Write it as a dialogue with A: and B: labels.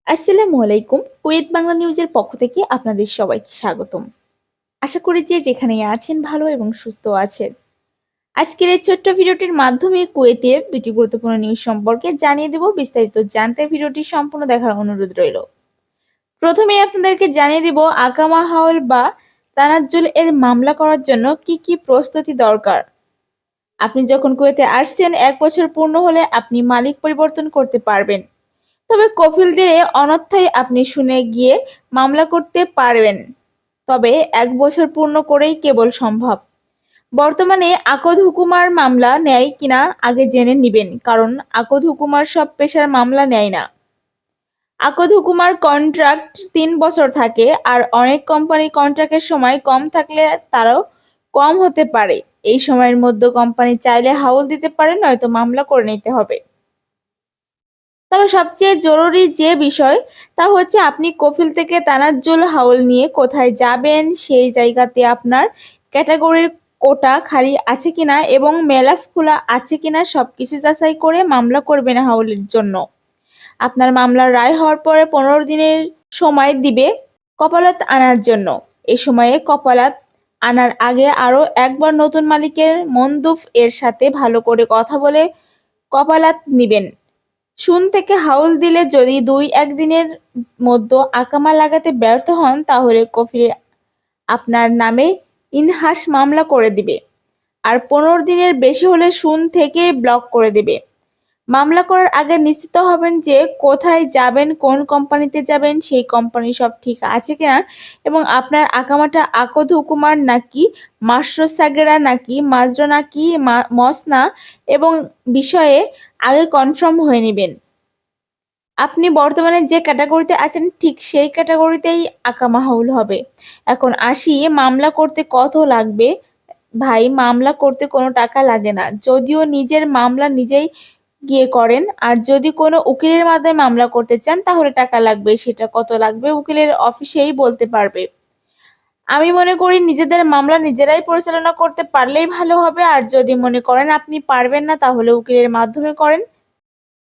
A: আসসালামু আলাইকুম। কুয়েত বাংলা নিউজের পক্ষ থেকে আপনাদের সবাইকে স্বাগতম। আশা করি যে যেখানেই আছেন ভালো এবং সুস্থ আছেন। আজকের এই ছোট্ট ভিডিওটির মাধ্যমে কুয়েতের দুটি গুরুত্বপূর্ণ নিউজ সম্পর্কে জানিয়ে দেব। বিস্তারিত জানতে ভিডিওটি সম্পূর্ণ দেখার অনুরোধ রইল। প্রথমেই আপনাদেরকে জানিয়ে দেব আকামা হাওল বা তানাজ্জুল এর মামলা করার জন্য কি কি প্রস্তুতি দরকার। আপনি যখন কুয়েতে আসছেন 1 বছর পূর্ণ হলে আপনি মালিক পরিবর্তন করতে পারবেন। তবে কফিল দিয়ে অন্যথায় আপনি শুনে গিয়ে মামলা করতে পারবেন, তবে 1 বছর পূর্ণ করেই কেবল সম্ভব। বর্তমানে আকদ হুকুমার মামলা নেয় কিনা আগে জেনে নিবেন, কারণ আকদ হুকুমার সব পেশার মামলা নেয় না। আকদ হুকুমার কন্ট্রাক্ট 3 বছর থাকে, আর অনেক কোম্পানির কন্ট্রাক্টের সময় কম থাকলে তারও কম হতে পারে। এই সময়ের মধ্যে কোম্পানি চাইলে হাউল দিতে পারে, নয়তো মামলা করে নিতে হবে। তবে সবচেয়ে জরুরি যে বিষয় তা হচ্ছে আপনি কফিল থেকে তানাজ্জুল হাউল নিয়ে কোথায় যাবেন, সেই জায়গাতে আপনার ক্যাটাগরির কোটা খালি আছে কিনা এবং মেলাফ খোলা আছে কিনা সবকিছু যাচাই করে মামলা করবেন হাউলের জন্য। আপনার মামলার রায় হওয়ার পরে 15 দিনের সময় দিবে কপালত আনার জন্য। এই সময়ে কপালত আনার আগে আরো একবার নতুন মালিকের মন্দুফ এর সাথে ভালো করে কথা বলে কপালাত নিবেন। শুন থেকে হাউল দিলে যদি 2-1 দিনের মধ্যে আকামা লাগাতে ব্যর্থ হন, তাহলে কফিল আপনার নামে ইনহাস মামলা করে দিবে, আর 15 দিনের বেশি হলে শুন থেকে ব্লক করে দিবে। মামলা করার আগে নিশ্চিত হবেন যে কোথায় যাবেন, কোন কোম্পানিতে যাবেন, সেই কোম্পানি সব ঠিক আছে কিনা এবং আপনার আকামাটা আকদ হুকুমার নাকি মাসরো সাগেরা নাকি মাজরো নাকি মসনা এবং বিষয়ে আগে কনফার্ম হয়ে নেবেন। আপনি বর্তমানে যে ক্যাটাগরিতে আছেন ঠিক সেই ক্যাটাগরিতেই আকামা হাউল হবে। এখন আসি মামলা করতে কত লাগবে। ভাই, মামলা করতে কোনো টাকা লাগে না, যদিও নিজের মামলা নিজেই গিয়ে করেন। আর যদি কোনো উকিলের মাধ্যমে মামলা করতে চান তাহলে টাকা লাগবে, সেটা কত লাগবে উকিলের অফিসেই বলতে পারবে। আমি মনে করি নিজেদের মামলা নিজেরাই পরিচালনা করতে পারলেই ভালো হবে। আর যদি মনে করেন আপনি পারবেন না তাহলে উকিলের মাধ্যমে করেন।